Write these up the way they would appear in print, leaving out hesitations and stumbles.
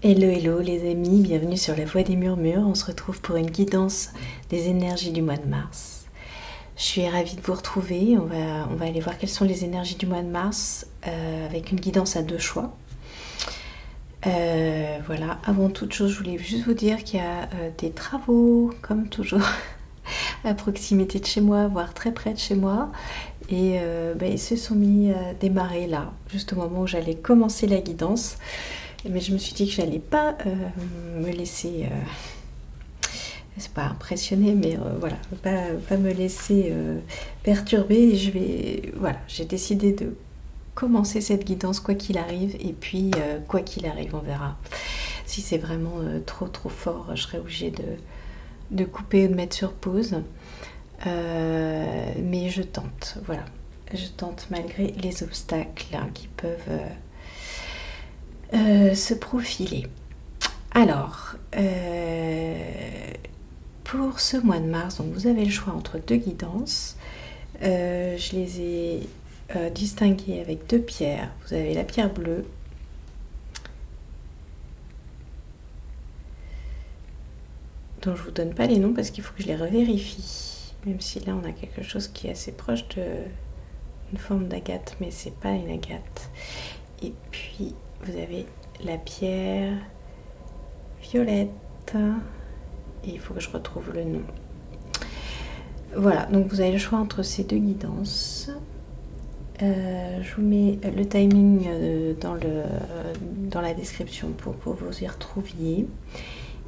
Hello hello les amis, bienvenue sur la Voix des Murmures. On se retrouve pour une guidance des énergies du mois de mars. Je suis ravie de vous retrouver. On va aller voir quelles sont les énergies du mois de mars avec une guidance à 2 choix. Voilà, avant toute chose, je voulais juste vous dire qu'il y a des travaux, comme toujours, à proximité de chez moi, voire très près de chez moi. Et ils se sont mis à démarrer là, juste au moment où j'allais commencer la guidance. Mais je me suis dit que j'allais pas me laisser, c'est pas impressionner, mais voilà, pas me laisser perturber. Voilà, j'ai décidé de commencer cette guidance quoi qu'il arrive, et puis quoi qu'il arrive, on verra. Si c'est vraiment trop fort, je serai obligée de couper ou de mettre sur pause. Mais je tente, voilà. Je tente malgré les obstacles qui peuvent se profiler. Alors, pour ce mois de mars, donc vous avez le choix entre 2 guidances. Je les ai distinguées avec 2 pierres. Vous avez la pierre bleue, dont je ne vous donne pas les noms parce qu'il faut que je les revérifie. Même si là on a quelque chose qui est assez proche d'une forme d'agate, mais c'est pas une agate. Et puis vous avez la pierre violette. Et il faut que je retrouve le nom. Voilà, donc vous avez le choix entre ces 2 guidances. Je vous mets le timing dans la description pour que vous y retrouviez.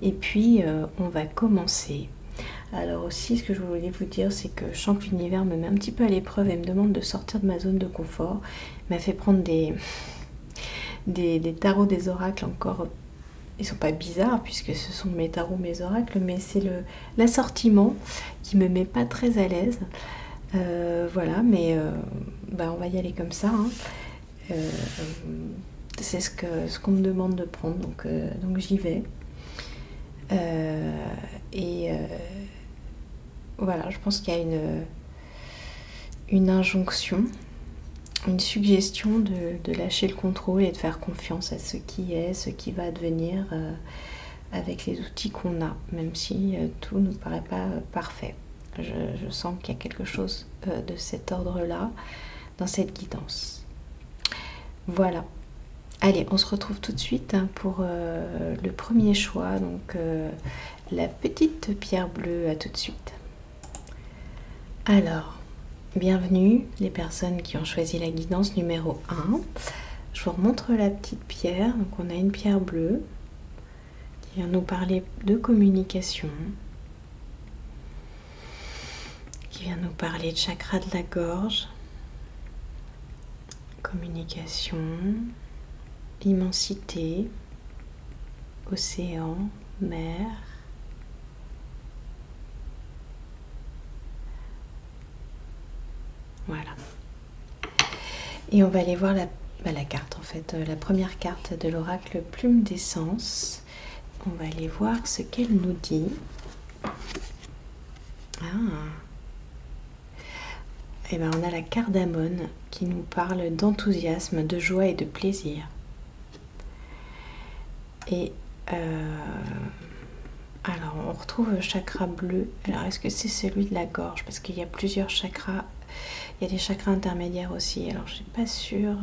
Et puis on va commencer. Alors aussi, ce que je voulais vous dire, c'est que je sens que l'univers me met un petit peu à l'épreuve et me demande de sortir de ma zone de confort. Il m'a fait prendre des tarots, des oracles encore. Ils sont pas bizarres puisque ce sont mes tarots, mes oracles, mais c'est l'assortiment qui me met pas très à l'aise. Voilà, mais on va y aller comme ça. Hein. C'est ce qu'on me demande de prendre, donc j'y vais. Voilà, je pense qu'il y a une injonction, une suggestion de lâcher le contrôle et de faire confiance à ce qui est, ce qui va advenir avec les outils qu'on a, même si tout ne nous paraît pas parfait. Je sens qu'il y a quelque chose de cet ordre-là dans cette guidance. Voilà. Allez, on se retrouve tout de suite pour le premier choix, donc la petite pierre bleue. À tout de suite. Alors, bienvenue les personnes qui ont choisi la guidance numéro 1. Je vous remontre la petite pierre. Donc on a une pierre bleue qui vient nous parler de communication, qui vient nous parler de chakra de la gorge, communication, immensité, océan, mer. Voilà. Et on va aller voir la carte en fait, la première carte de l'oracle Plume d'essence. On va aller voir ce qu'elle nous dit. Et bien on a la cardamone qui nous parle d'enthousiasme, de joie et de plaisir. Et alors on retrouve le chakra bleu. Alors est-ce que c'est celui de la gorge? Parce qu'il y a plusieurs chakras. Il y a des chakras intermédiaires aussi. Alors je suis pas sûre.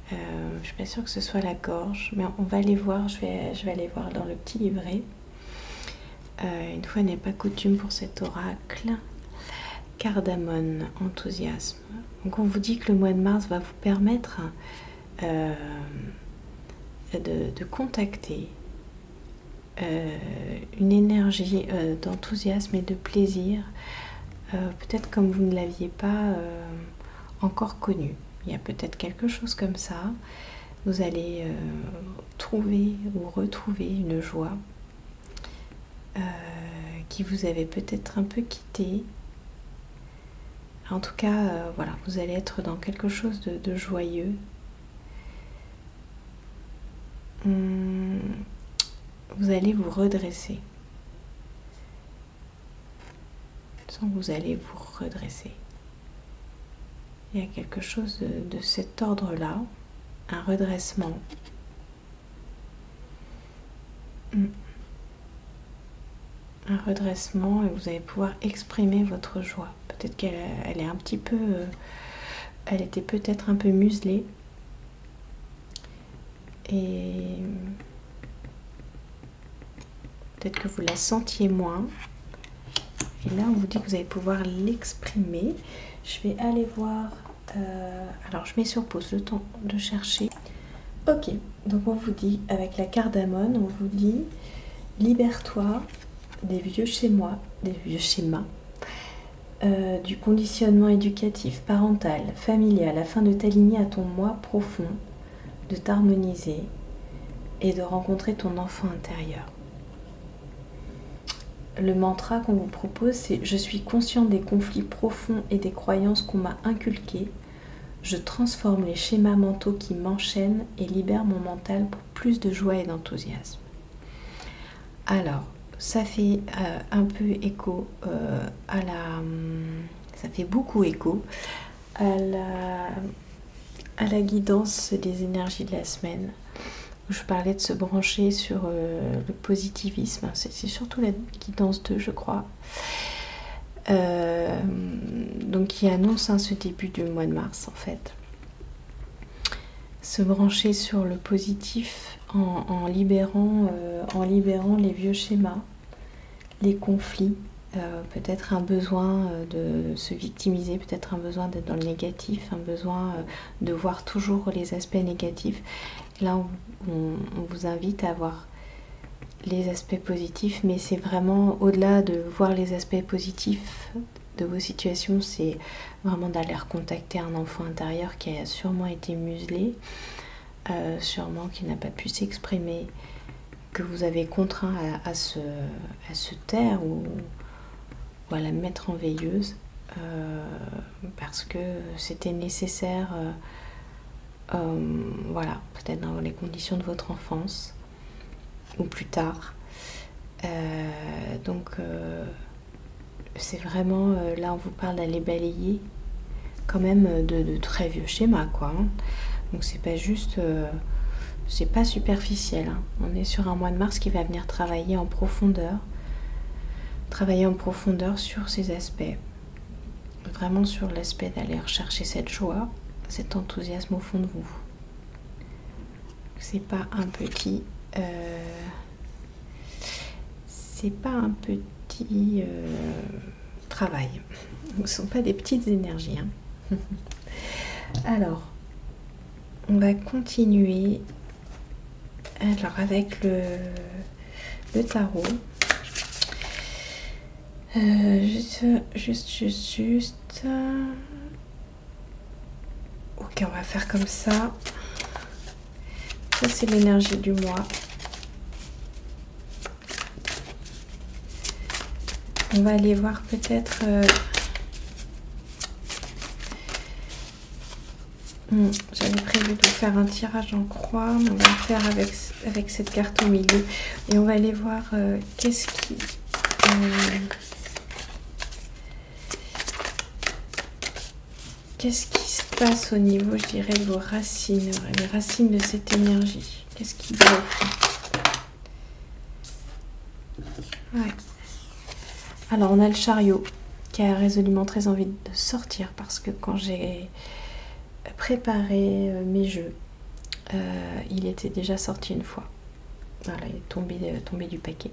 Je suis pas sûre que ce soit la gorge, mais on va aller voir. Je vais aller voir dans le petit livret. Une fois n'est pas coutume pour cet oracle. Cardamone, enthousiasme. Donc on vous dit que le mois de mars va vous permettre de contacter une énergie d'enthousiasme et de plaisir, peut-être comme vous ne l'aviez pas encore connu. Il y a peut-être quelque chose comme ça. Vous allez trouver ou retrouver une joie qui vous avait peut-être un peu quitté. En tout cas, voilà, vous allez être dans quelque chose de joyeux. Vous allez vous redresser. Je sens que vous allez vous redresser. Il y a quelque chose de cet ordre-là, un redressement. Un redressement et vous allez pouvoir exprimer votre joie. Peut-être qu'elle est un petit peu... elle était peut-être un peu muselée. Et peut-être que vous la sentiez moins. Et là, on vous dit que vous allez pouvoir l'exprimer. Je vais aller voir... alors, je mets sur pause le temps de chercher. Ok, donc on vous dit, avec la cardamone, on vous dit « Libère-toi des vieux schémas, du conditionnement éducatif, parental, familial, afin de t'aligner à ton moi profond, de t'harmoniser et de rencontrer ton enfant intérieur. » Le mantra qu'on vous propose, c'est « Je suis conscient des conflits profonds et des croyances qu'on m'a inculquées. Je transforme les schémas mentaux qui m'enchaînent et libère mon mental pour plus de joie et d'enthousiasme. » Alors, ça fait un peu écho à la... ça fait beaucoup écho à la guidance des énergies de la semaine. Où je parlais de se brancher sur le positivisme. C'est surtout la guidance 2, je crois. Donc qui annonce ce début du mois de mars en fait. Se brancher sur le positif en libérant les vieux schémas, les conflits, peut-être un besoin de se victimiser, peut-être un besoin d'être dans le négatif, un besoin de voir toujours les aspects négatifs. Et là on vous invite à voir les aspects positifs, mais c'est vraiment au-delà de voir les aspects positifs de vos situations, c'est vraiment d'aller recontacter un enfant intérieur qui a sûrement été muselé, sûrement qui n'a pas pu s'exprimer, que vous avez contraint à se taire ou à la mettre en veilleuse, parce que c'était nécessaire, voilà, peut-être dans les conditions de votre enfance ou plus tard. Donc c'est vraiment là on vous parle d'aller balayer quand même de très vieux schémas quoi, hein. Donc c'est pas juste c'est pas superficiel, hein. On est sur un mois de mars qui va venir travailler en profondeur sur ces aspects, vraiment sur l'aspect d'aller rechercher cette joie, cet enthousiasme au fond de vous. C'est pas un petit travail. Ce ne sont pas des petites énergies, hein. Alors, on va continuer avec le tarot. Juste. Ok, on va faire comme ça. Ça, c'est l'énergie du mois. On va aller voir peut-être... j'avais prévu de faire un tirage en croix, mais on va le faire avec cette carte au milieu. Et on va aller voir qu'est-ce qui se passe au niveau, je dirais, de vos racines, les racines de cette énergie. Qu'est-ce qui bloque? Ouais. Alors, on a le chariot qui a résolument très envie de sortir parce que quand j'ai préparé mes jeux, il était déjà sorti une fois. Voilà, il est tombé du paquet.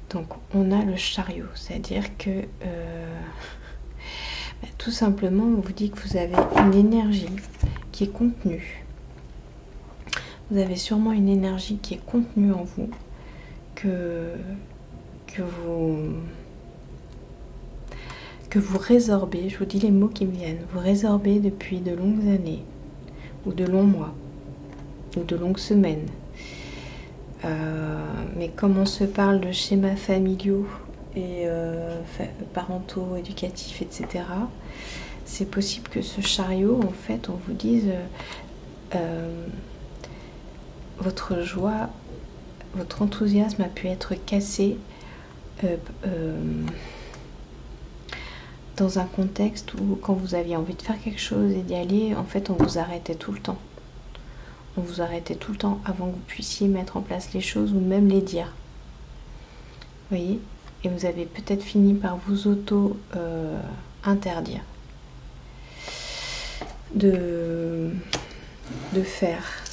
Donc, on a le chariot, c'est-à-dire que tout simplement, on vous dit que vous avez une énergie qui est contenue. Vous avez sûrement une énergie qui est contenue en vous, que vous résorbez, je vous dis les mots qui me viennent, vous résorbez depuis de longues années, ou de longs mois, ou de longues semaines. Mais comme on se parle de schémas familiaux et parentaux, éducatifs, etc., c'est possible que ce chariot, en fait, on vous dise votre joie, votre enthousiasme a pu être cassé dans un contexte où quand vous aviez envie de faire quelque chose et d'y aller, en fait on vous arrêtait tout le temps. On vous arrêtait tout le temps avant que vous puissiez mettre en place les choses ou même les dire. Vous voyez? Et vous avez peut-être fini par vous auto-interdire de faire,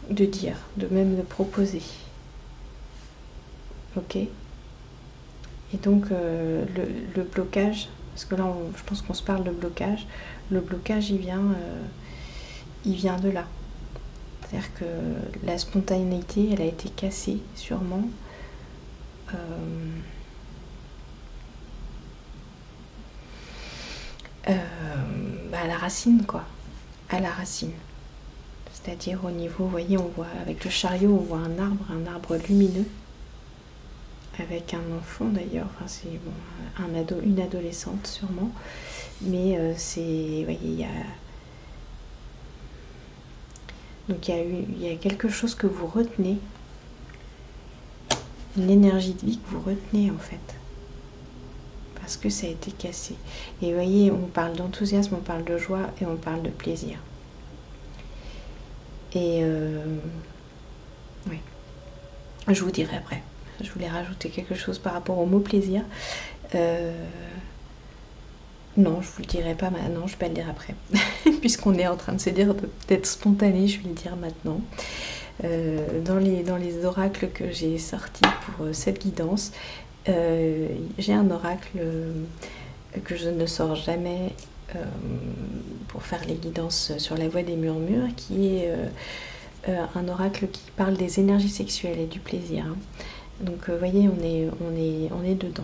de dire, de même de proposer. Ok? Et donc le blocage, parce que là je pense qu'on se parle de blocage, le blocage il vient de là. C'est-à-dire que la spontanéité elle a été cassée sûrement. À la racine quoi, à la racine. C'est-à-dire au niveau, vous voyez, on voit avec le chariot, on voit un arbre lumineux, avec un enfant d'ailleurs, enfin c'est bon, une adolescente sûrement, mais c'est, vous voyez, il y a quelque chose que vous retenez, une énergie de vie que vous retenez en fait, parce que ça a été cassé. Et vous voyez, on parle d'enthousiasme, on parle de joie et on parle de plaisir. Et oui, je vous dirai après. Je voulais rajouter quelque chose par rapport au mot plaisir. Non, je vous le dirai pas maintenant, je vais le dire après. Puisqu'on est en train de se dire d'être spontané, je vais le dire maintenant. Dans les oracles que j'ai sortis pour cette guidance, j'ai un oracle que je ne sors jamais pour faire les guidances sur la voie des murmures, qui est un oracle qui parle des énergies sexuelles et du plaisir. Donc vous voyez, on est dedans.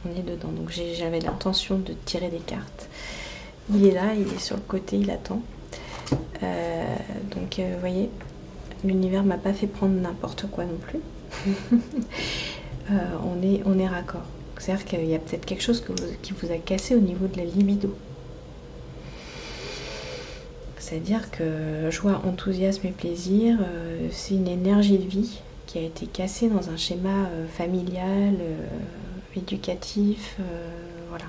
On est dedans. Donc j'avais l'intention de tirer des cartes. Il est là, il est sur le côté, il attend. Donc vous voyez, l'univers m'a pas fait prendre n'importe quoi non plus. On est raccord. C'est-à-dire qu'il y a peut-être quelque chose qui vous a cassé au niveau de la libido. C'est-à-dire que joie, enthousiasme et plaisir, c'est une énergie de vie qui a été cassée dans un schéma familial, éducatif, voilà.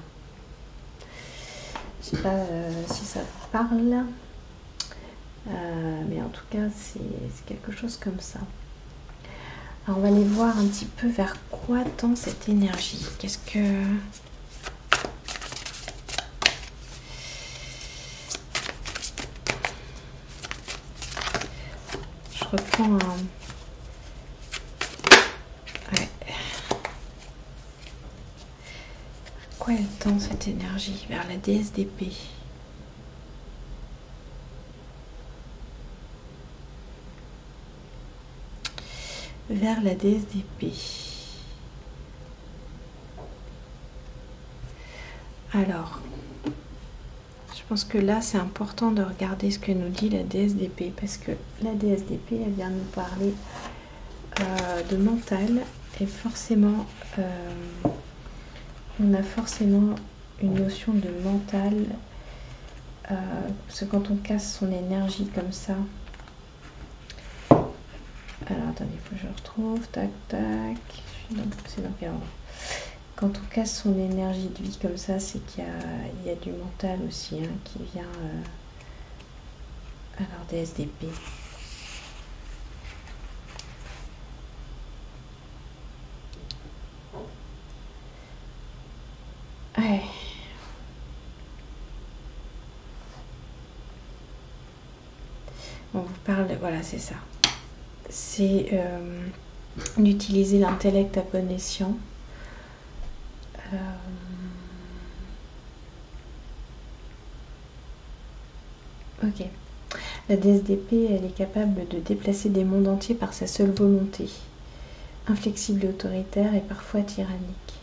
Je sais pas si ça vous parle, mais en tout cas c'est quelque chose comme ça. Alors on va aller voir un petit peu vers quoi tend cette énergie. Qu'est-ce que... Je reprends un... Ouais. Quoi elle tend cette énergie? Vers la déesse d'épée. Vers la déesse d'épée. Alors, je pense que là c'est important de regarder ce que nous dit la déesse d'épée, parce que la déesse d'épée elle vient nous parler de mental, et forcément on a forcément une notion de mental, parce que quand on casse son énergie comme ça, alors attendez, il faut que je retrouve, tac tac, c'est dans quel ordre? Quand on casse son énergie de vie comme ça, c'est qu'il y a du mental aussi hein, qui vient. Alors déesse d'épée. Ouais. On vous parle, voilà, c'est ça. C'est d'utiliser l'intellect à bon escient. Ok. La déesse d'épée, elle est capable de déplacer des mondes entiers par sa seule volonté. Inflexible et autoritaire et parfois tyrannique.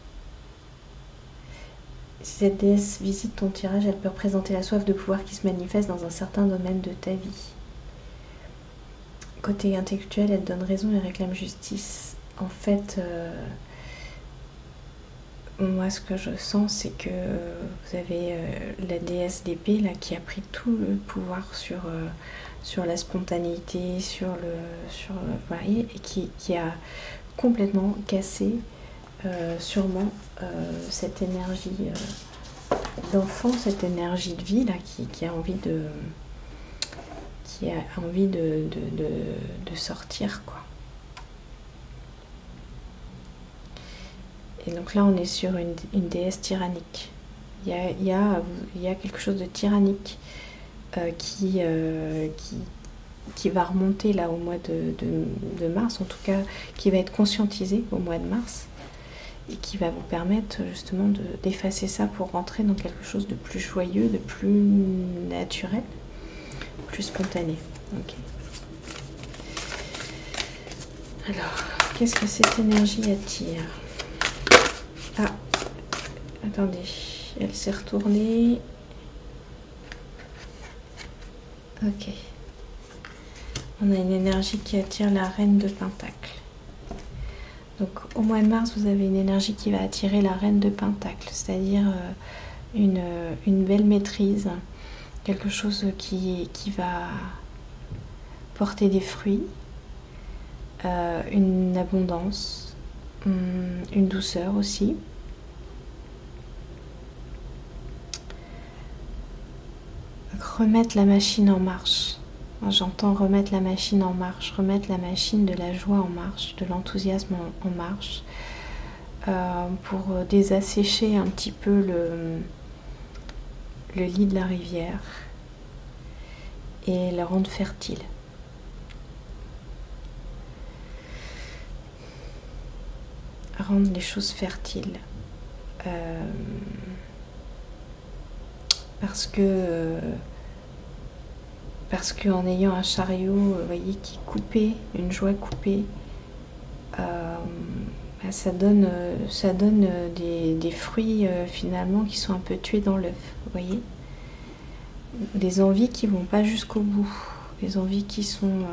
Si cette déesse visite ton tirage, elle peut représenter la soif de pouvoir qui se manifeste dans un certain domaine de ta vie. Côté intellectuel, elle donne raison et réclame justice. En fait, moi ce que je sens, c'est que vous avez la déesse d'épée là qui a pris tout le pouvoir sur la spontanéité, et qui a complètement cassé sûrement cette énergie d'enfant, cette énergie de vie là qui a envie qui a envie de sortir, quoi. Et donc là, on est sur une déesse tyrannique. Il y a quelque chose de tyrannique qui va remonter là au mois de mars, en tout cas qui va être conscientisé au mois de mars, et qui va vous permettre justement d'effacer ça pour rentrer dans quelque chose de plus joyeux, de plus naturel, plus spontané. Ok. Alors, qu'est-ce que cette énergie attire? Ah, attendez, elle s'est retournée. Ok. On a une énergie qui attire la reine de Pentacle. Donc au mois de mars, vous avez une énergie qui va attirer la reine de Pentacle, c'est-à-dire une belle maîtrise, quelque chose qui va porter des fruits, une abondance, une douceur aussi. Remettre la machine en marche. J'entends remettre la machine en marche, remettre la machine de la joie en marche, de l'enthousiasme en marche, pour désassécher un petit peu le lit de la rivière et le rendre fertile. Rendre les choses fertiles. Parce qu'en ayant un chariot, vous voyez, qui est coupé, une joie coupée, ça donne des fruits finalement qui sont un peu tués dans l'œuf, vous voyez. Des envies qui vont pas jusqu'au bout, des envies qui sont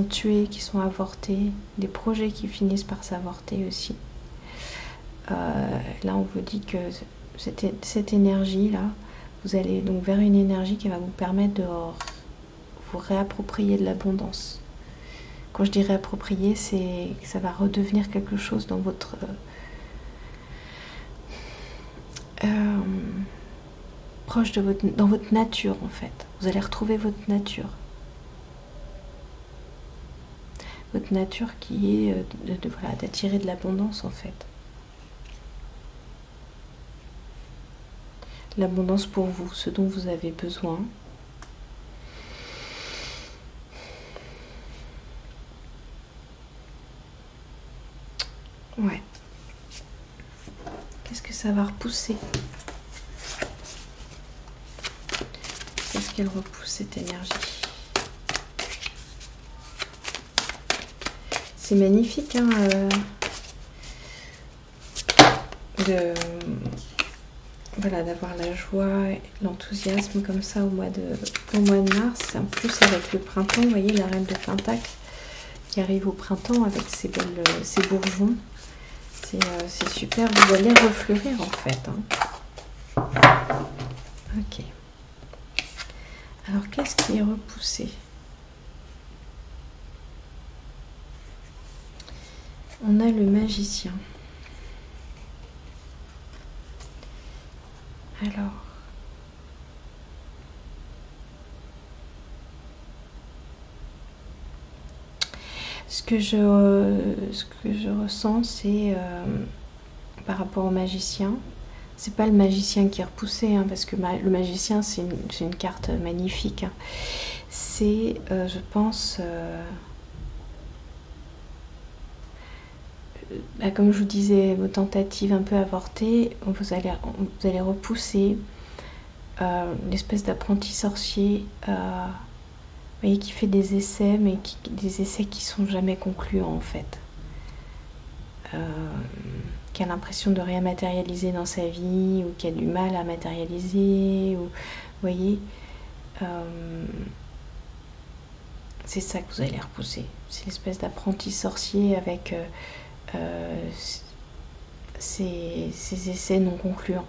tuées, qui sont avortées, des projets qui finissent par s'avorter aussi. Là, on vous dit que cette énergie-là, vous allez donc vers une énergie qui va vous permettre de vous réapproprier de l'abondance. Quand je dis réapproprier, c'est que ça va redevenir quelque chose dans votre proche de dans votre nature en fait. Vous allez retrouver votre nature. Votre nature qui est voilà, d'attirer de l'abondance en fait. L'abondance pour vous, ce dont vous avez besoin. Ouais. Qu'est-ce que ça va repousser? Qu'est-ce qu'elle repousse, cette énergie? C'est magnifique, hein, voilà, d'avoir la joie, l'enthousiasme comme ça au mois de mars. En plus, avec le printemps, vous voyez, la reine de Pentacle qui arrive au printemps avec ses bourgeons. C'est super, vous allez refleurir en fait. Hein. Ok. Alors, qu'est-ce qui est repoussé? On a le magicien. Alors, ce que je ressens, c'est par rapport au magicien. C'est pas le magicien qui est repoussé, hein, parce que le magicien, c'est une carte magnifique. Hein. C'est, je pense, comme je vous disais, vos tentatives un peu avortées, vous allez repousser l'espèce d'apprenti sorcier, vous voyez, qui fait des essais, mais des essais qui sont jamais concluants en fait. Qui a l'impression de rien matérialiser dans sa vie, ou qui a du mal à matérialiser, ou vous voyez, c'est ça que vous allez repousser. C'est l'espèce d'apprenti sorcier avec ces essais non concluants,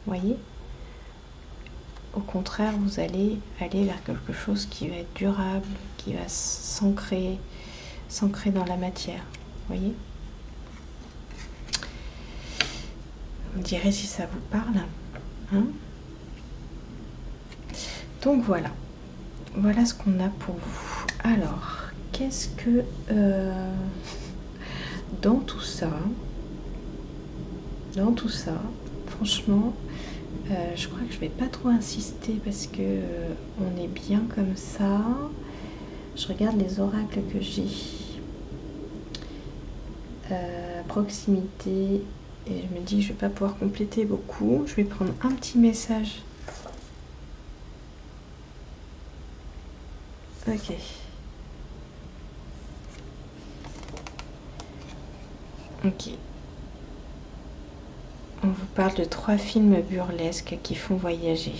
vous voyez. Au contraire, vous allez aller vers quelque chose qui va être durable, qui va s'ancrer dans la matière, vous voyez. Vous me direz si ça vous parle. Hein? Donc voilà. voilà ce qu'on a pour vous. Alors, qu'est-ce que... dans tout ça, franchement, je crois que je vais pas trop insister parce que on est bien comme ça. Je regarde les oracles que j'ai. Proximité, et je me dis que je vais pas pouvoir compléter beaucoup. Je vais prendre un petit message. Ok. Ok. On vous parle de 3 films burlesques qui font voyager.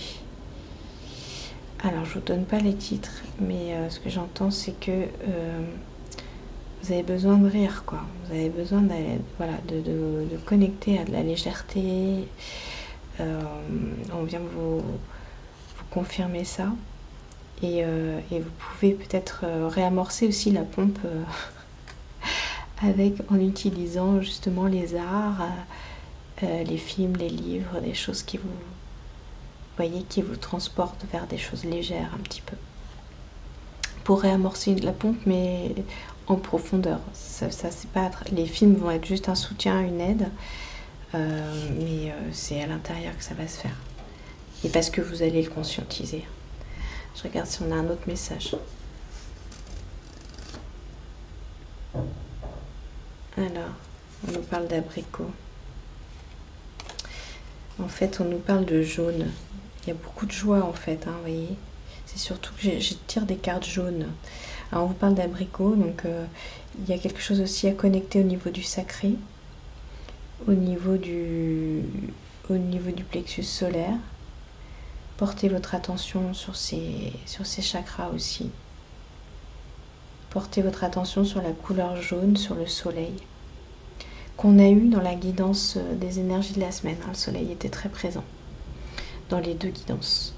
Alors, je vous donne pas les titres, mais ce que j'entends, c'est que vous avez besoin de rire, quoi. Vous avez besoin voilà, de connecter à de la légèreté. On vient vous confirmer ça. Et vous pouvez peut-être réamorcer aussi la pompe en utilisant justement les arts, les films, les livres, des choses qui vous voyez, qui vous transportent vers des choses légères un petit peu. Pour réamorcer la pompe, mais en profondeur. Ça c'est pas les films vont être juste un soutien, une aide, mais c'est à l'intérieur que ça va se faire. Et parce que vous allez le conscientiser. Je regarde si on a un autre message. Alors, on nous parle d'abricot. En fait, on nous parle de jaune. Il y a beaucoup de joie en fait, hein, vous voyez. C'est surtout que je tire des cartes jaunes. Alors, on vous parle d'abricot, donc il y a quelque chose aussi à connecter au niveau du sacré, au niveau du plexus solaire. Portez votre attention sur ces chakras aussi. Portez votre attention sur la couleur jaune, sur le soleil, qu'on a eu dans la guidance des énergies de la semaine. Le soleil était très présent dans les 2 guidances.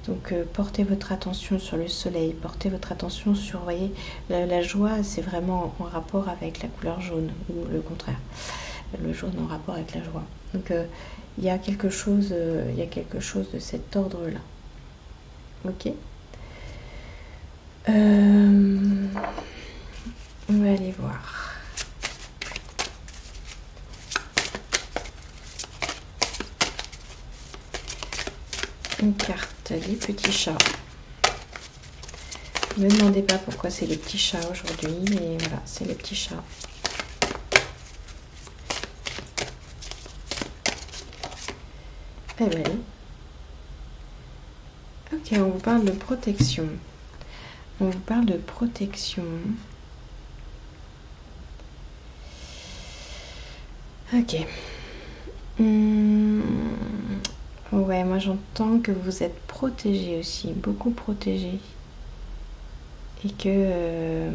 Donc portez votre attention sur le soleil, portez votre attention sur, vous voyez, la joie, c'est vraiment en rapport avec la couleur jaune, ou le contraire, le jaune en rapport avec la joie. Donc il y a quelque chose de cet ordre-là. Ok. On va aller voir. Une carte, les petits chats. Ne me demandez pas pourquoi c'est les petits chats aujourd'hui, mais voilà, c'est les petits chats. Eh ben, ok, on vous parle de protection. On vous parle de protection. Ok. Ouais, moi j'entends que vous êtes protégé aussi, beaucoup protégé. Et que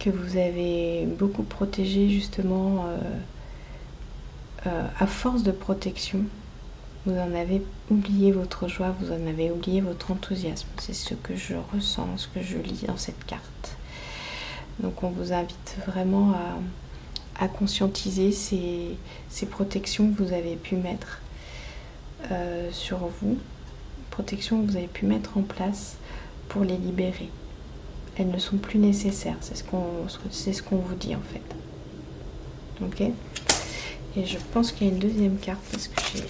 vous avez beaucoup protégé justement à force de protection. Vous en avez oublié votre joie, vous en avez oublié votre enthousiasme. C'est ce que je ressens, ce que je lis dans cette carte. Donc on vous invite vraiment à conscientiser ces protections que vous avez pu mettre sur vous, protections que vous avez pu mettre en place pour les libérer. Elles ne sont plus nécessaires, c'est ce qu'on vous dit en fait. Ok. Et je pense qu'il y a une deuxième carte parce que j'ai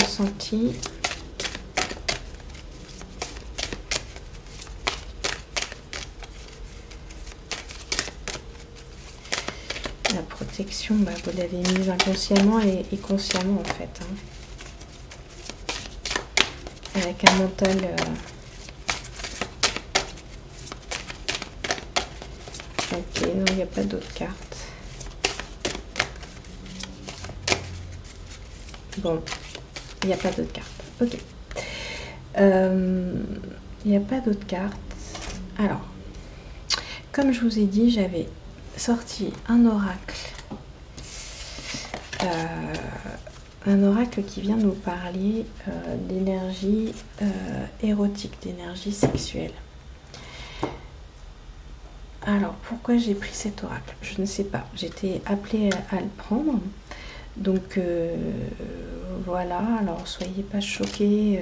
ressenti. La protection, bah, vous l'avez mise inconsciemment et consciemment en fait. Hein. Avec un mental. Ok, non, il n'y a pas d'autres cartes. Bon, il n'y a pas d'autres cartes. Ok. Il n'y a pas d'autres cartes. Alors, comme je vous ai dit, j'avais sorti un oracle. Un oracle qui vient nous parler d'énergie érotique, d'énergie sexuelle. Alors, pourquoi j'ai pris cet oracle? Je ne sais pas. J'étais appelée à le prendre. Donc, voilà. Alors, soyez pas choqués.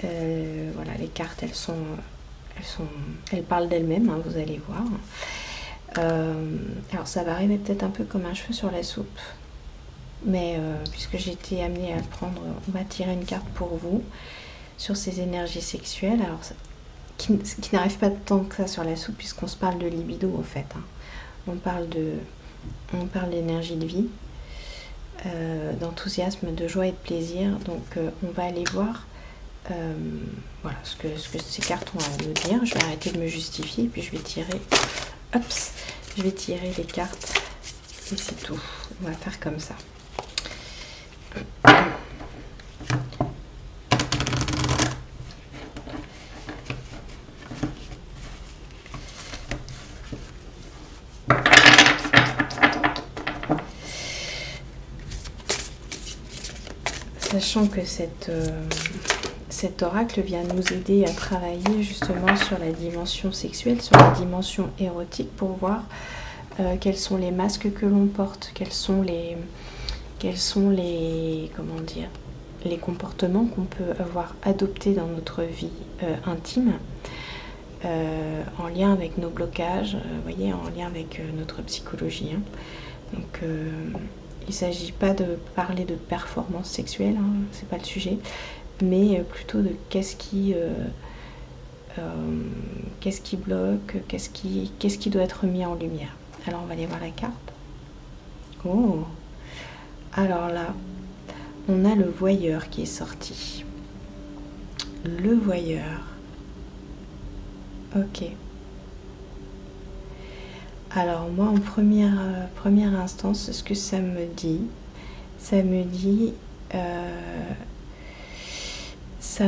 Voilà, les cartes, elles parlent d'elles-mêmes, hein, vous allez voir. Alors ça va arriver peut-être un peu comme un cheveu sur la soupe, mais puisque j'ai été amenée à le prendre, on va tirer une carte pour vous sur ces énergies sexuelles. Alors qui n'arrive pas tant que ça sur la soupe, puisqu'on se parle de libido en fait, hein. On parle d'énergie de vie, d'enthousiasme, de joie et de plaisir. Donc on va aller voir voilà ce que ces cartes ont à nous dire. Je vais arrêter de me justifier et puis je vais tirer, je vais tirer les cartes et c'est tout. On va faire comme ça. Sachant que cet oracle vient nous aider à travailler justement sur la dimension sexuelle, sur la dimension érotique, pour voir quels sont les masques que l'on porte, quels sont les comment dire, les comportements qu'on peut avoir adoptés dans notre vie intime, en lien avec nos blocages, voyez, en lien avec notre psychologie, hein. Donc il ne s'agit pas de parler de performance sexuelle, hein, c'est pas le sujet, mais plutôt de qu'est-ce qui bloque, qu'est-ce qui doit être mis en lumière. Alors on va aller voir la carte. Oh, alors là, on a le voyeur qui est sorti. Le voyeur. Ok. Alors moi, en première instance, ce que ça me dit, ça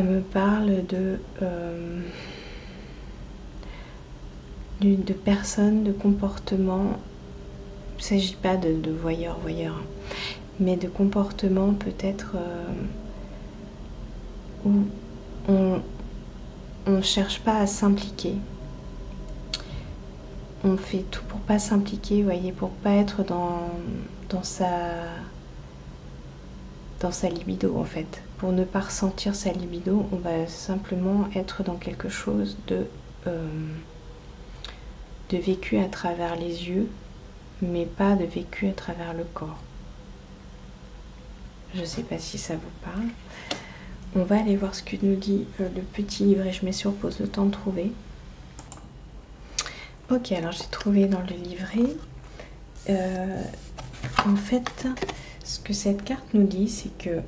me parle de personnes, de comportements. Il ne s'agit pas de voyeur, mais de comportements peut-être où on ne cherche pas à s'impliquer. On fait tout pour pas s'impliquer, vous voyez, pour pas être dans sa libido en fait. Pour ne pas ressentir sa libido, on va simplement être dans quelque chose de vécu à travers les yeux, mais pas de vécu à travers le corps. Je sais pas si ça vous parle. On va aller voir ce que nous dit le petit livret. Je mets sur pause le temps de trouver. Ok, alors j'ai trouvé dans le livret. En fait, ce que cette carte nous dit, c'est que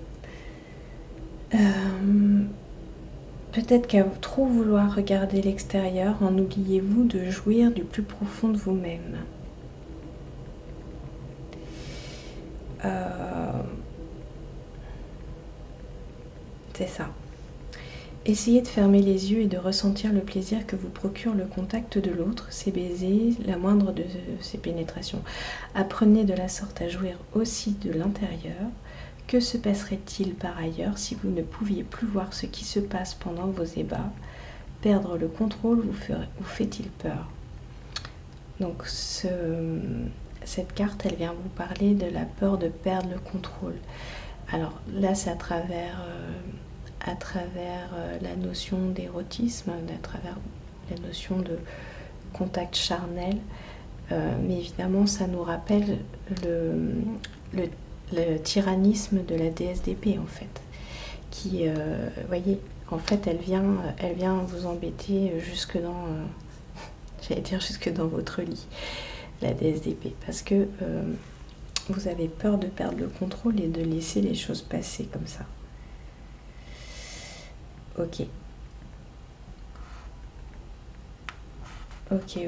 peut-être qu'à trop vouloir regarder l'extérieur, en oubliez-vous de jouir du plus profond de vous-même. C'est ça. Essayez de fermer les yeux et de ressentir le plaisir que vous procure le contact de l'autre, ses baisers, la moindre de ses pénétrations. Apprenez de la sorte à jouir aussi de l'intérieur. Que se passerait-il par ailleurs si vous ne pouviez plus voir ce qui se passe pendant vos ébats? Perdre le contrôle vous fait-il peur? Donc cette carte, elle vient vous parler de la peur de perdre le contrôle. Alors là, c'est à travers la notion d'érotisme, à travers la notion de contact charnel, mais évidemment ça nous rappelle le tyrannisme de la déesse d'épée en fait, qui, voyez, en fait elle vient vous embêter jusque dans, j'allais dire jusque dans votre lit, la déesse d'épée, parce que vous avez peur de perdre le contrôle et de laisser les choses passer comme ça. Ok. Ok.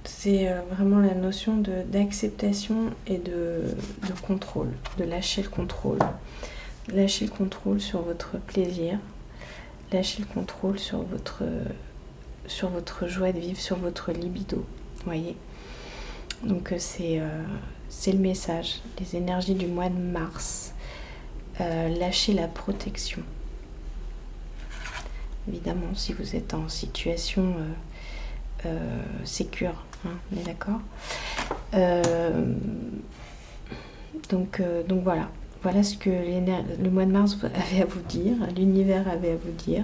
C'est vraiment la notion d'acceptation et de contrôle, de lâcher le contrôle. Lâcher le contrôle sur votre plaisir, lâcher le contrôle sur votre joie de vivre, sur votre libido, vous voyez. Donc c'est le message, les énergies du mois de mars. Lâchez la protection. Évidemment, si vous êtes en situation sécure, hein, on est d'accord. Donc voilà, voilà ce que le mois de mars avait à vous dire, l'univers avait à vous dire.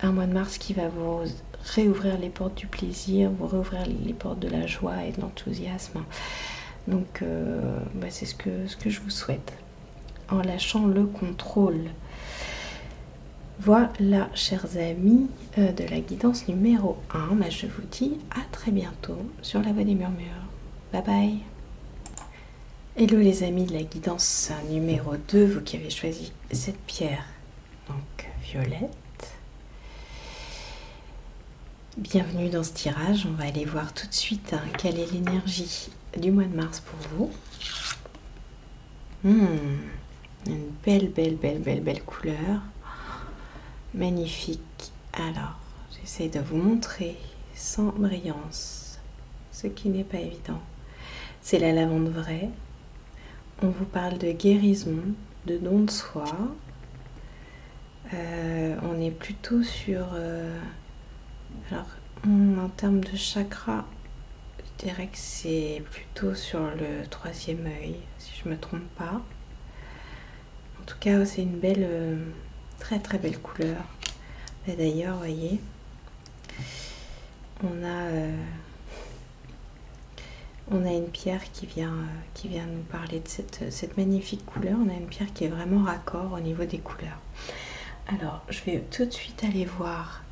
Un mois de mars qui va vous réouvrir les portes du plaisir, vous réouvrir les portes de la joie et de l'enthousiasme. Donc c'est ce que je vous souhaite, en lâchant le contrôle. Voilà, chers amis de la guidance numéro 1, je vous dis à très bientôt sur la voie des murmures. Bye bye. Hello les amis de la guidance numéro 2, vous qui avez choisi cette pierre, donc violette. Bienvenue dans ce tirage, on va aller voir tout de suite quelle est l'énergie du mois de mars pour vous. Une belle couleur. Magnifique. Alors, j'essaie de vous montrer sans brillance, ce qui n'est pas évident. C'est la lavande vraie. On vous parle de guérison, de don de soi. On est plutôt sur... alors, en termes de chakra, je dirais que c'est plutôt sur le 3e œil, si je ne me trompe pas. En tout cas, c'est une belle... très belle couleur. Et d'ailleurs, voyez, on a une pierre qui vient nous parler de cette magnifique couleur. On a une pierre qui est vraiment raccord au niveau des couleurs. Alors, je vais tout de suite aller voir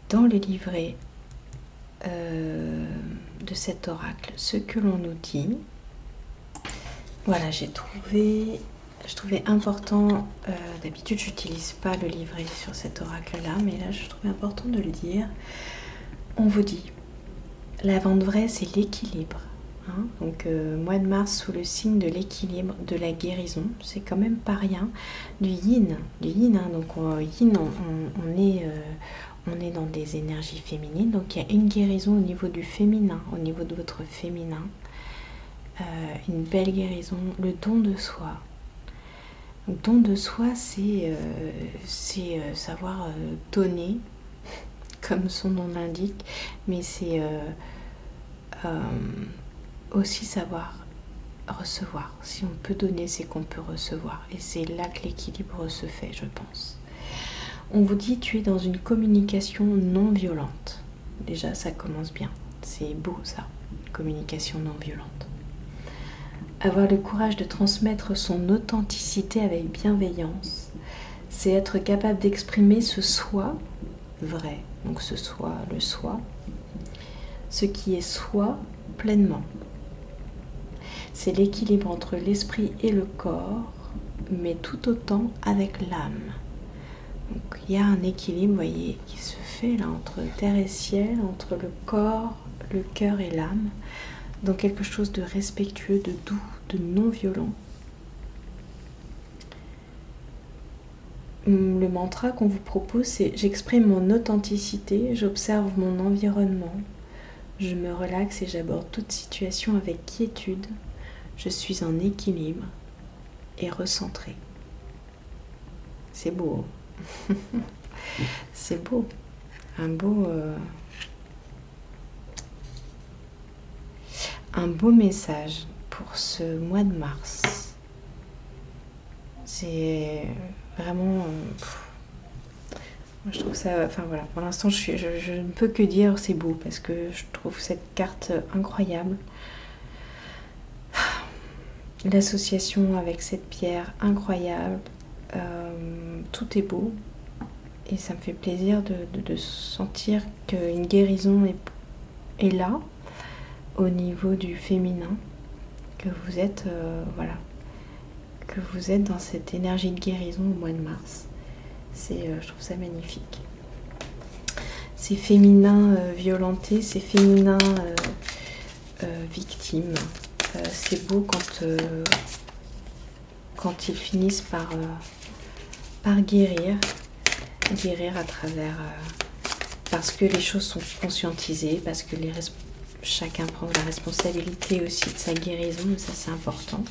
dans le livret de cet oracle ce que l'on nous dit. Voilà, je trouvais important, d'habitude je n'utilise pas le livret sur cet oracle-là, mais là je trouvais important de le dire. On vous dit, la lavande vraie c'est l'équilibre. Hein, donc mois de mars sous le signe de l'équilibre, de la guérison, c'est quand même pas rien. Du yin, hein, donc yin, on est dans des énergies féminines, donc il y a une guérison au niveau du féminin, au niveau de votre féminin. Une belle guérison, le don de soi. Le don de soi, c'est savoir donner, comme son nom l'indique, mais c'est aussi savoir recevoir. Si on peut donner, c'est qu'on peut recevoir. Et c'est là que l'équilibre se fait, je pense. On vous dit, tu es dans une communication non violente. Déjà, ça commence bien. C'est beau, ça. Communication non violente. Avoir le courage de transmettre son authenticité avec bienveillance, c'est être capable d'exprimer ce soi vrai, donc ce soi, le soi, ce qui est soi pleinement. C'est l'équilibre entre l'esprit et le corps, mais tout autant avec l'âme. Donc il y a un équilibre, vous voyez, qui se fait là entre terre et ciel, entre le corps, le cœur et l'âme, dans quelque chose de respectueux, de doux, de non violent. Le mantra qu'on vous propose, c'est: j'exprime mon authenticité, j'observe mon environnement, je me relaxe et j'aborde toute situation avec quiétude, je suis en équilibre et recentré. C'est beau. C'est beau. Un beau message pour ce mois de mars. C'est vraiment... je trouve ça... Enfin voilà, pour l'instant je ne peux que dire c'est beau, parce que je trouve cette carte incroyable. L'association avec cette pierre incroyable. Tout est beau. Et ça me fait plaisir de sentir qu'une guérison est là, au niveau du féminin, que vous êtes, que vous êtes dans cette énergie de guérison au mois de mars. Je trouve ça magnifique. C'est féminin violenté, c'est féminin victime. C'est beau quand ils finissent par guérir à travers... parce que les choses sont conscientisées, parce que chacun prend la responsabilité aussi de sa guérison, et ça c'est important.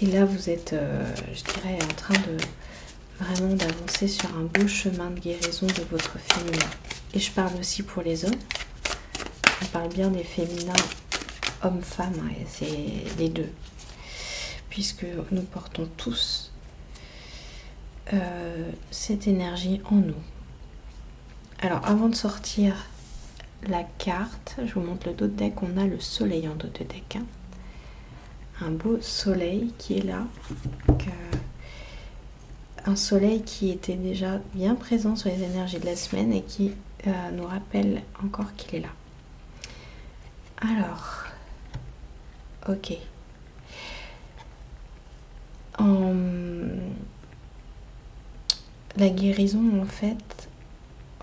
Et là vous êtes, je dirais, en train vraiment d'avancer sur un beau chemin de guérison de votre féminin. Et je parle aussi pour les hommes. On parle bien des féminins homme-femme, hein, c'est les deux. Puisque nous portons tous cette énergie en nous. Alors avant de sortir la carte, je vous montre le dos de deck. On a le soleil en dos de deck, hein. Un beau soleil qui est là, un soleil qui était déjà bien présent sur les énergies de la semaine et qui nous rappelle encore qu'il est là. Alors, ok. La guérison, en fait,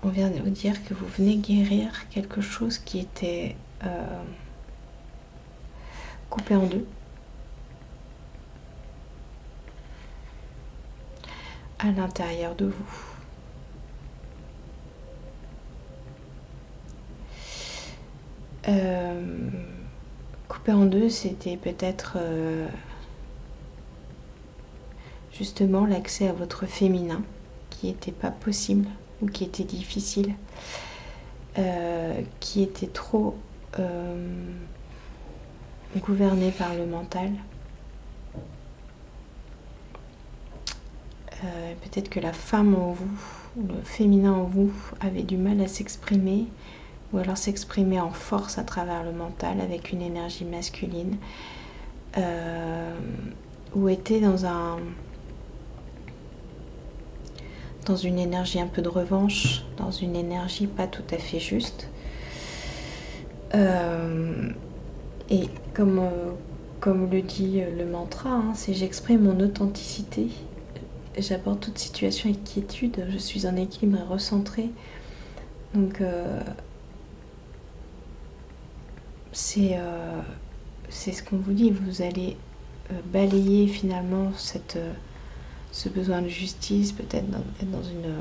on vient de vous dire que vous venez guérir quelque chose qui était coupé en deux. À l'intérieur de vous. Coupé en deux, c'était peut-être justement l'accès à votre féminin qui n'était pas possible ou qui était difficile, qui était trop gouverné par le mental. Peut-être que la femme en vous, ou le féminin en vous, avait du mal à s'exprimer, ou alors s'exprimer en force à travers le mental avec une énergie masculine, ou était dans une énergie un peu de revanche, dans une énergie pas tout à fait juste. Et comme le dit le mantra, hein, c'est j'exprime mon authenticité. J'aborde toute situation avec quiétude, je suis en équilibre et recentrée. Donc c'est ce qu'on vous dit, vous allez balayer finalement ce besoin de justice, peut-être être dans une,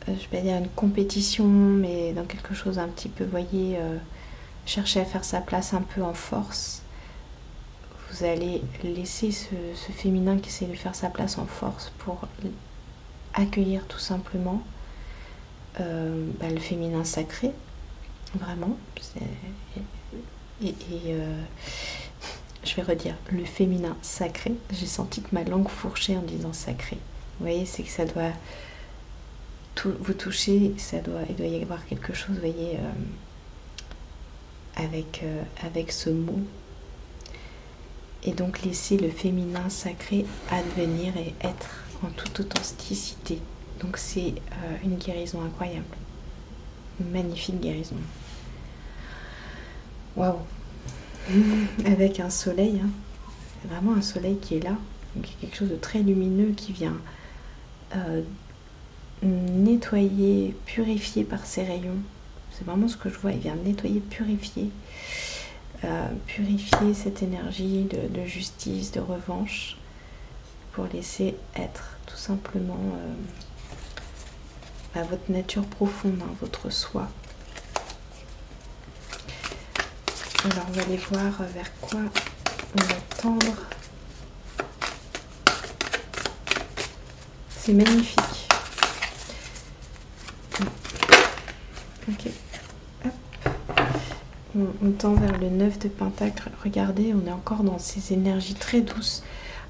je vais pas dire une compétition, mais dans quelque chose un petit peu, voyez, chercher à faire sa place un peu en force. Vous allez laisser ce féminin qui essaie de faire sa place en force pour accueillir tout simplement le féminin sacré, vraiment. Je vais redire, le féminin sacré. J'ai senti que ma langue fourchait en disant sacré. Vous voyez, c'est que ça doit vous toucher, il doit y avoir quelque chose, vous voyez, avec ce mot. Et donc laisser le féminin sacré advenir et être en toute authenticité. Donc c'est une guérison incroyable. Une magnifique guérison. Waouh. Avec un soleil, hein. C'est vraiment un soleil qui est là. Donc il y a quelque chose de très lumineux qui vient nettoyer, purifier par ses rayons. C'est vraiment ce que je vois. Il vient nettoyer, purifier. Purifier cette énergie de justice, de revanche, pour laisser être tout simplement votre nature profonde, hein, votre soi. Alors on va aller voir vers quoi on va tendre. C'est magnifique. Ok. On tend vers le 9 de Pentacle. Regardez, on est encore dans ces énergies très douces,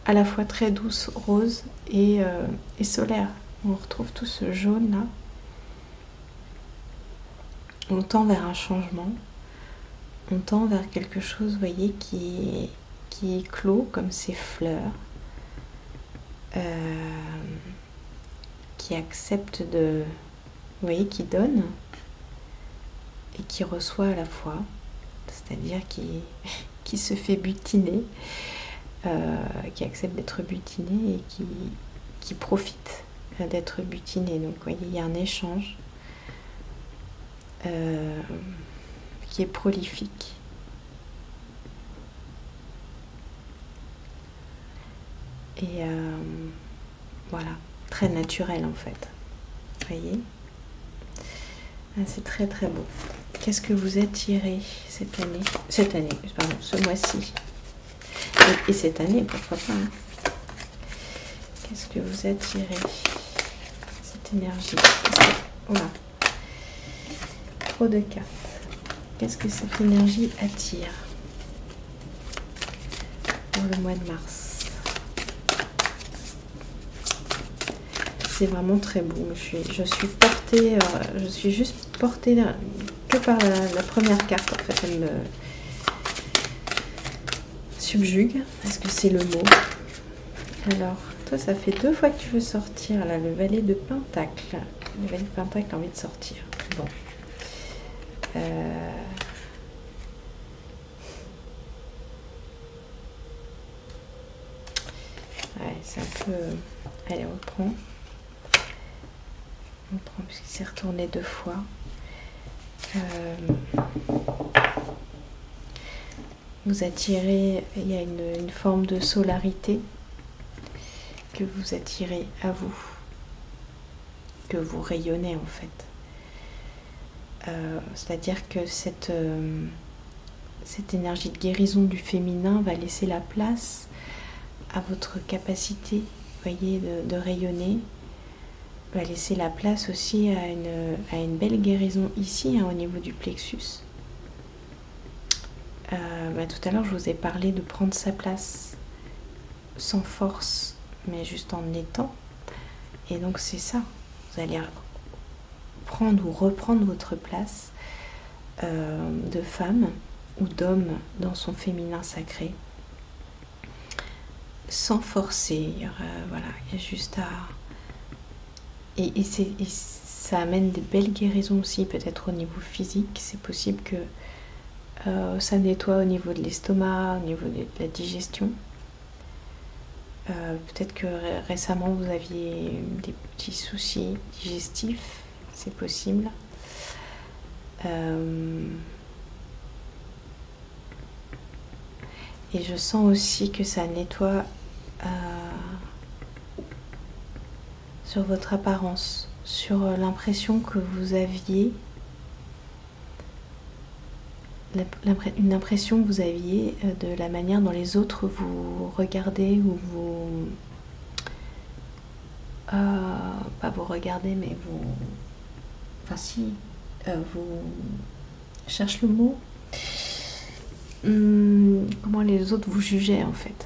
à la fois très douces, roses et solaires. On retrouve tout ce jaune là. On tend vers un changement. On tend vers quelque chose, vous voyez, qui est clos comme ces fleurs, qui accepte de, vous voyez, qui donne et qui reçoit à la fois, c'est-à-dire qui se fait butiner, qui accepte d'être butiné et qui profite d'être butiné. Donc vous voyez, il y a un échange qui est prolifique. Et voilà, très naturel en fait. Vous voyez, c'est très très beau. Qu'est-ce que vous attirez cette année, ce mois-ci et cette année, pourquoi pas, hein. Qu'est-ce que vous attirez, cette énergie? Voilà, trop de cartes. Qu'est-ce que cette énergie attire pour le mois de mars? C'est vraiment très beau. Je suis portée, je suis juste portée que par la première carte. En fait, elle me subjugue. Est-ce que c'est le mot? Alors, toi, ça fait 2 fois que tu veux sortir. Là, le valet de Pentacle. Le valet de Pentacle a envie de sortir. Bon. Ouais, c'est un peu... Allez, on prend. On prend puisqu'il s'est retourné 2 fois. Vous attirez, il y a une forme de solarité que vous attirez à vous, que vous rayonnez en fait. C'est-à-dire que cette énergie de guérison du féminin va laisser la place à votre capacité, voyez, de rayonner, va laisser la place aussi à une belle guérison ici, hein, au niveau du plexus. Tout à l'heure, je vous ai parlé de prendre sa place sans force, mais juste en étant. Et donc, c'est ça. Vous allez prendre ou reprendre votre place de femme ou d'homme dans son féminin sacré, sans forcer. Voilà, il y a juste à... Et ça amène des belles guérisons aussi, peut-être au niveau physique. C'est possible que ça nettoie au niveau de l'estomac, au niveau de la digestion. Peut-être que récemment vous aviez des petits soucis digestifs, c'est possible. Et je sens aussi que ça nettoie sur votre apparence, sur l'impression que vous aviez, une impression que vous aviez de la manière dont les autres vous regardaient ou vous... pas vous regarder, mais vous... Enfin si, vous... Je cherche le mot. Comment les autres vous jugeaient en fait.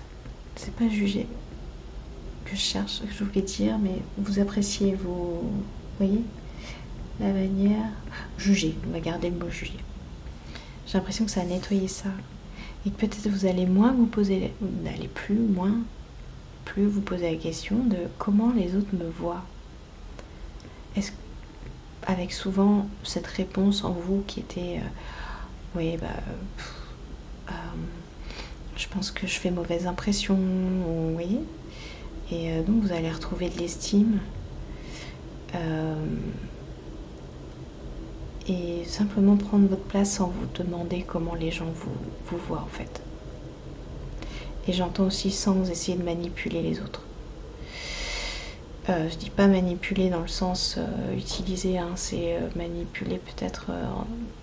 C'est pas juger que je cherche, que je voulais dire, mais vous appréciez, vous voyez la manière... Juger, on va garder le mot juger. J'ai l'impression que ça a nettoyé ça. Et que peut-être vous allez moins vous poser... Vous n'allez plus vous poser la question de comment les autres me voient. Est-ce avec souvent cette réponse en vous qui était oui, je pense que je fais mauvaise impression, vous voyez, et donc vous allez retrouver de l'estime et simplement prendre votre place sans vous demander comment les gens vous voient en fait. Et j'entends aussi sans essayer de manipuler les autres. Je dis pas manipuler dans le sens utiliser, hein, c'est manipuler peut-être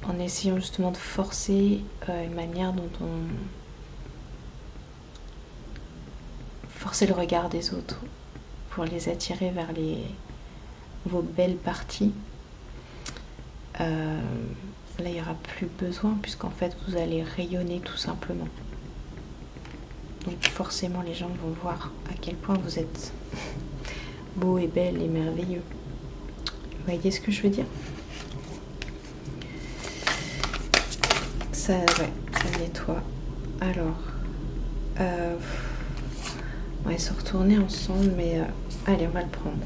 en essayant justement de forcer une manière dont on... Forcer le regard des autres pour les attirer vers vos belles parties. Là, il n'y aura plus besoin puisqu'en fait, vous allez rayonner tout simplement. Donc forcément, les gens vont voir à quel point vous êtes... beau et belle et merveilleux. Vous voyez ce que je veux dire? Ça, ouais, ça nettoie. Alors, on va se retourner ensemble, mais allez, on va le prendre.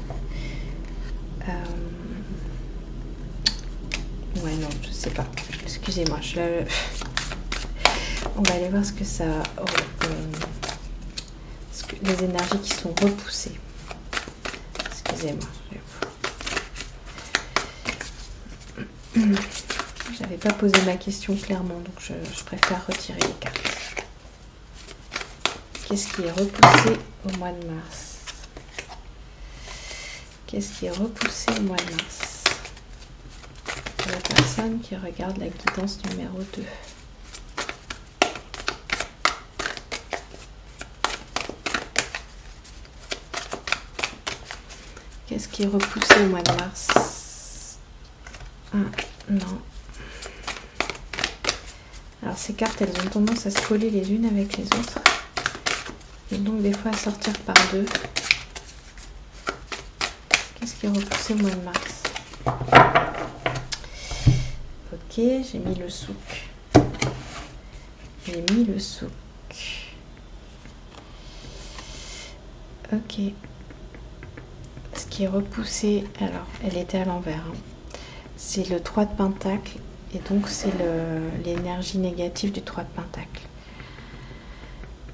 Ouais, non, je sais pas. Excusez-moi, on va aller voir ce que ça... les énergies qui sont repoussées. Excusez-moi. J'avais pas posé ma question clairement, donc je préfère retirer les cartes. Qu'est-ce qui est repoussé au mois de mars? Qu'est-ce qui est repoussé au mois de mars? Pour la personne qui regarde la guidance numéro 2. Qu'est-ce qui est repoussé au mois de mars? Ah, non. Alors ces cartes, elles ont tendance à se coller les unes avec les autres. Et donc des fois à sortir par deux. Qu'est-ce qui est repoussé au mois de mars? Ok, j'ai mis le souk. J'ai mis le souk. Ok. Ce qui est repoussé, alors elle était à l'envers. Hein. C'est le 3 de Pentacle. Et donc c'est l'énergie négative du 3 de Pentacle.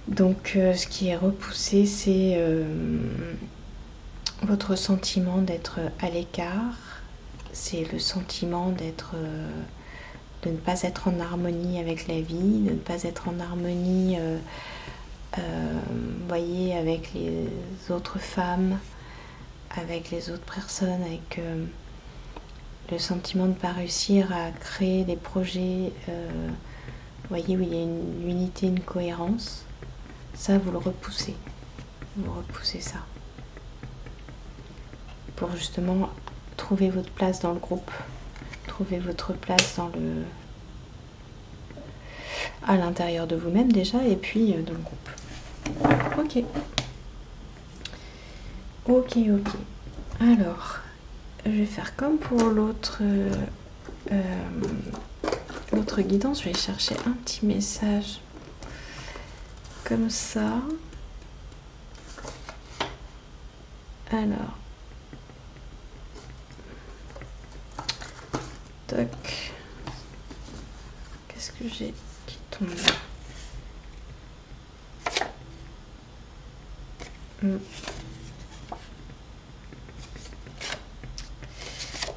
Donc ce qui est repoussé, c'est votre sentiment d'être à l'écart. C'est le sentiment de ne pas être en harmonie avec la vie, de ne pas être en harmonie, voyez, avec les autres femmes, avec les autres personnes, avec le sentiment de ne pas réussir à créer des projets, voyez, où il y a une unité, une cohérence. Ça, vous le repoussez. Vous repoussez ça. Pour justement trouver votre place dans le groupe. Trouver votre place à l'intérieur de vous-même déjà, et puis dans le groupe. Ok. Ok, ok. Alors, je vais faire comme pour l'autre guidance. Je vais chercher un petit message comme ça. Alors, toc. Qu'est-ce que j'ai qui tombe là?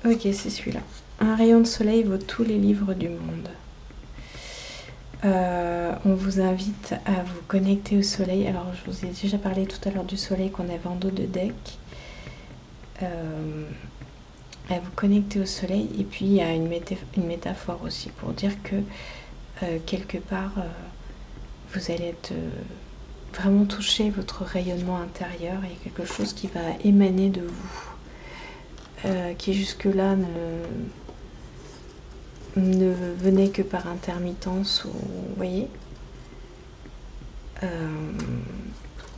Ok, c'est celui-là. Un rayon de soleil vaut tous les livres du monde. On vous invite à vous connecter au soleil. Alors, je vous ai déjà parlé tout à l'heure du soleil qu'on avait en dos de deck. À vous connecter au soleil. Et puis, il y a une métaphore aussi pour dire que quelque part, vous allez être vraiment toucher votre rayonnement intérieur. Il y a quelque chose qui va émaner de vous, qui jusque-là ne venait que par intermittence, vous voyez.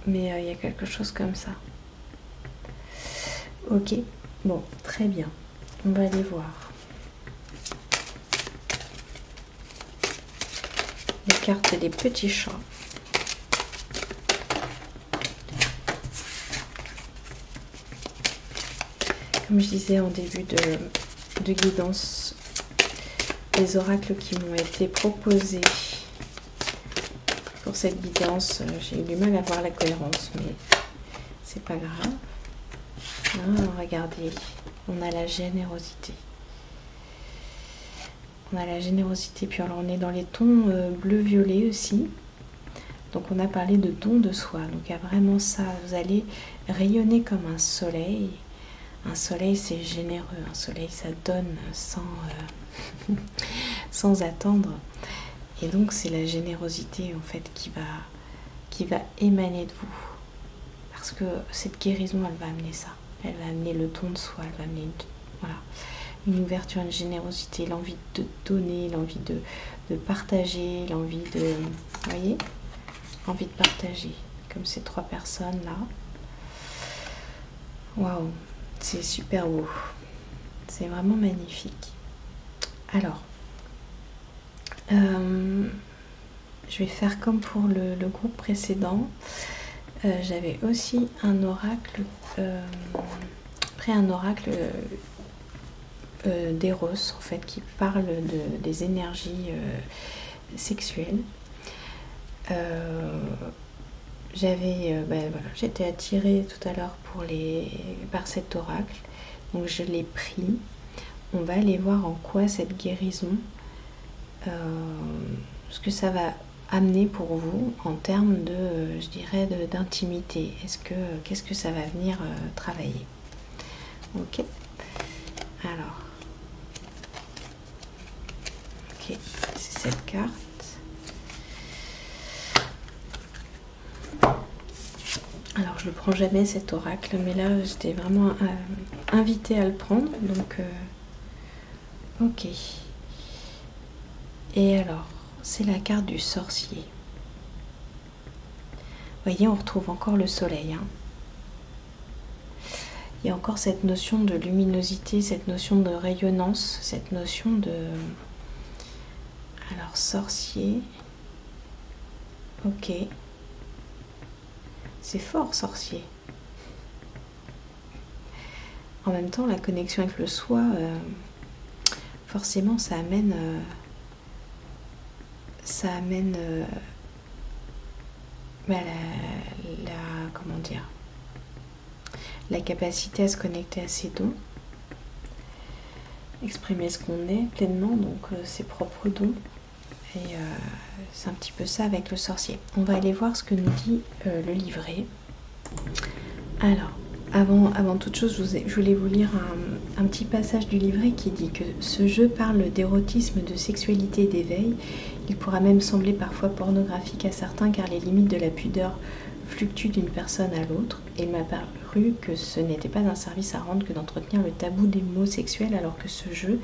Mais il y a quelque chose comme ça. Ok, bon, très bien. On va aller voir. Les cartes des petits chats. Comme je disais en début de guidance, les oracles qui m'ont été proposés pour cette guidance, j'ai eu du mal à voir la cohérence, mais c'est pas grave. Ah, regardez, on a la générosité. On a la générosité, puis alors on est dans les tons bleu-violet aussi. Donc on a parlé de don de soi. Donc il y a vraiment ça, vous allez rayonner comme un soleil. Un soleil, c'est généreux. Un soleil, ça donne sans attendre. Et donc c'est la générosité en fait qui va émaner de vous. Parce que cette guérison, elle va amener ça. Elle va amener le don de soi. Elle va amener une ouverture, une générosité, l'envie de donner, l'envie de partager, l'envie de... Vous voyez ? Envie de partager. Comme ces trois personnes là. Waouh, c'est super beau. C'est vraiment magnifique. Alors, je vais faire comme pour le groupe précédent. J'avais aussi un oracle, pris un oracle d'Eros en fait, qui parle des énergies sexuelles. J'étais attirée tout à l'heure par cet oracle, donc je l'ai pris. On va aller voir en quoi cette guérison, ce que ça va amener pour vous en termes de, je dirais, d'intimité. Qu'est-ce que ça va venir travailler? Ok. Alors, ok, c'est cette carte. Alors, je ne le prends jamais cet oracle, mais là, j'étais vraiment invitée à le prendre, donc ok. Et alors, c'est la carte du sorcier. Vous voyez, on retrouve encore le soleil. Hein. Il y a encore cette notion de luminosité, cette notion de rayonnance, cette notion de... Alors, sorcier. Ok. C'est fort, sorcier. En même temps, la connexion avec le soi, forcément, ça amène... comment dire, la capacité à se connecter à ses dons, exprimer ce qu'on est pleinement, donc ses propres dons. Et c'est un petit peu ça avec le sorcier. On va aller voir ce que nous dit le livret. Alors, avant toute chose, je voulais vous lire un petit passage du livret qui dit que ce jeu parle d'érotisme, de sexualité et d'éveil. Il pourra même sembler parfois pornographique à certains car les limites de la pudeur fluctuent d'une personne à l'autre. Et il m'a paru que ce n'était pas un service à rendre que d'entretenir le tabou des mots sexuels alors que ce jeu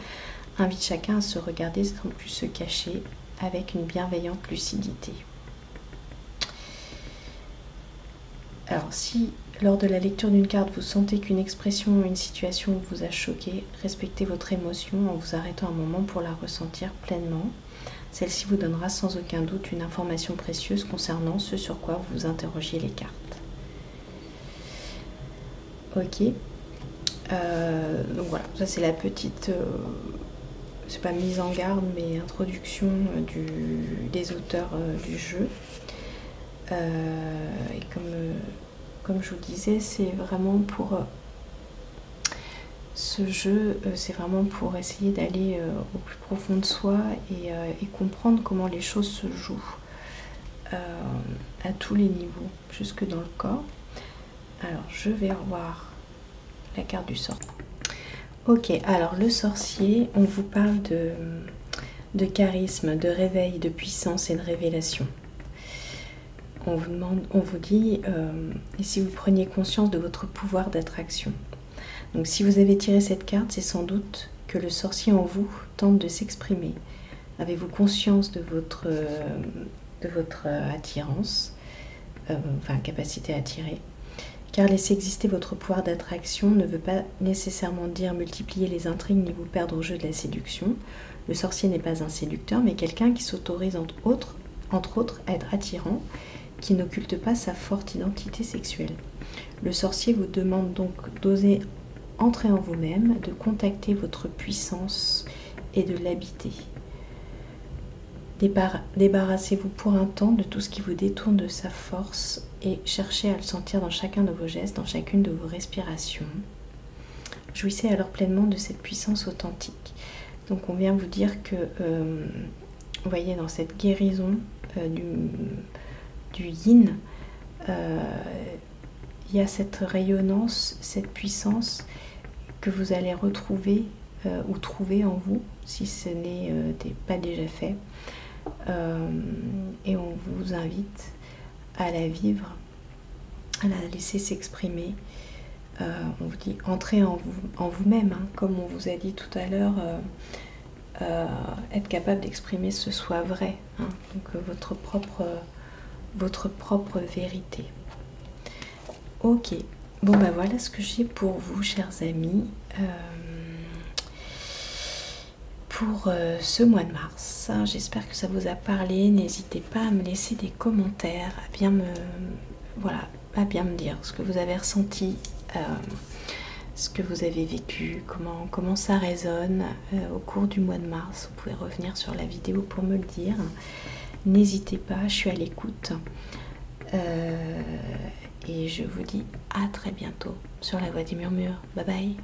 invite chacun à se regarder sans plus se cacher avec une bienveillante lucidité. Alors si lors de la lecture d'une carte vous sentez qu'une expression ou une situation vous a choqué, respectez votre émotion en vous arrêtant un moment pour la ressentir pleinement. Celle-ci vous donnera sans aucun doute une information précieuse concernant ce sur quoi vous interrogiez les cartes. Ok. Donc voilà, ça c'est la petite... c'est pas mise en garde, mais introduction des auteurs du jeu. Et comme je vous disais, c'est vraiment pour... ce jeu, c'est vraiment pour essayer d'aller au plus profond de soi et comprendre comment les choses se jouent à tous les niveaux, jusque dans le corps. Alors, je vais revoir la carte du sorcier. Ok, alors le sorcier, on vous parle de charisme, de réveil, de puissance et de révélation. On vous dit, et si vous preniez conscience de votre pouvoir d'attraction. Donc si vous avez tiré cette carte, c'est sans doute que le sorcier en vous tente de s'exprimer. Avez-vous conscience de votre attirance, enfin capacité à attirer? Car laisser exister votre pouvoir d'attraction ne veut pas nécessairement dire multiplier les intrigues ni vous perdre au jeu de la séduction. Le sorcier n'est pas un séducteur, mais quelqu'un qui s'autorise entre autres à être attirant, qui n'occulte pas sa forte identité sexuelle. Le sorcier vous demande donc d'oser entrer en vous-même, de contacter votre puissance et de l'habiter. Débarrassez-vous pour un temps de tout ce qui vous détourne de sa force et cherchez à le sentir dans chacun de vos gestes, dans chacune de vos respirations. Jouissez alors pleinement de cette puissance authentique. Donc on vient vous dire que, vous voyez, dans cette guérison du yin, il y a cette rayonnance, cette puissance que vous allez retrouver ou trouver en vous, si ce n'est pas déjà fait. Et on vous invite à la vivre, à la laisser s'exprimer. On vous dit entrez en vous-même, hein, comme on vous a dit tout à l'heure, être capable d'exprimer ce soi vrai, hein, donc votre propre vérité. Ok, bon bah voilà ce que j'ai pour vous, chers amis, pour ce mois de mars. J'espère que ça vous a parlé. N'hésitez pas à me laisser des commentaires, à bien me dire ce que vous avez ressenti, ce que vous avez vécu, comment ça résonne au cours du mois de mars. Vous pouvez revenir sur la vidéo pour me le dire. N'hésitez pas, je suis à l'écoute. Et je vous dis à très bientôt sur la voie des murmures. Bye bye.